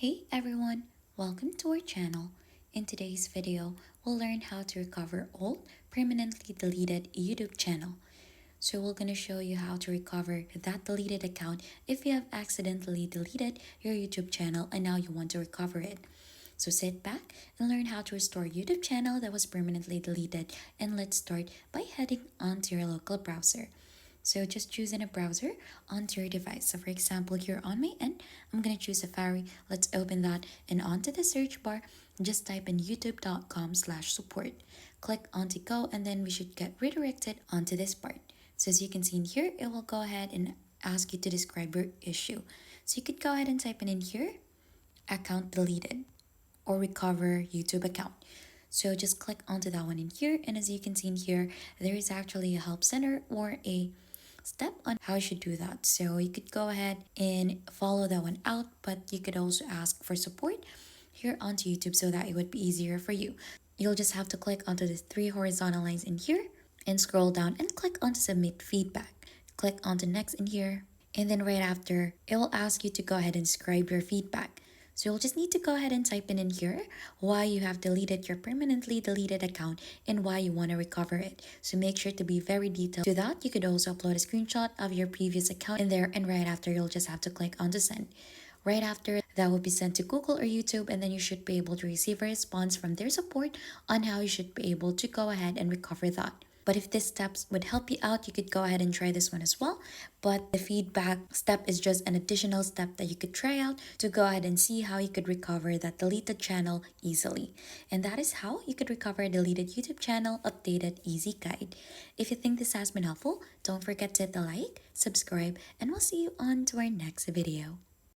Hey everyone, welcome to our channel. In today's video, we'll learn how to recover old, permanently deleted YouTube channel. So we're going to show you how to recover that deleted account if you have accidentally deleted your YouTube channel and now you want to recover it. So sit back and learn how to restore YouTube channel that was permanently deleted, and let's start by heading onto your local browser. So just choose in a browser onto your device. So for example, here on my end, I'm going to choose Safari. Let's open that, and onto the search bar, just type in youtube.com/support. Click onto go, and then we should get redirected onto this part. So as you can see in here, it will go ahead and ask you to describe your issue. So you could go ahead and type in here, account deleted, or recover YouTube account. So just click onto that one in here, and as you can see in here, there is actually a help center or a step on how you should do that. So you could go ahead and follow that one out, but you could also ask for support here onto YouTube so that it would be easier for you. You'll just have to click onto the three horizontal lines in here and scroll down and click onto submit feedback. Click onto next in here, and then right after, it will ask you to go ahead and describe your feedback. So you'll just need to go ahead and type in here why you have deleted your permanently deleted account and why you want to recover it. So make sure to be very detailed. To that, you could also upload a screenshot of your previous account in there, and right after, you'll just have to click on to send. Right after, that will be sent to Google or YouTube, and then you should be able to receive a response from their support on how you should be able to go ahead and recover that. But if these steps would help you out, you could go ahead and try this one as well. But the feedback step is just an additional step that you could try out to go ahead and see how you could recover that deleted channel easily. And that is how you could recover a deleted YouTube channel updated easy guide. If you think this has been helpful, don't forget to hit the like, subscribe, and we'll see you on to our next video.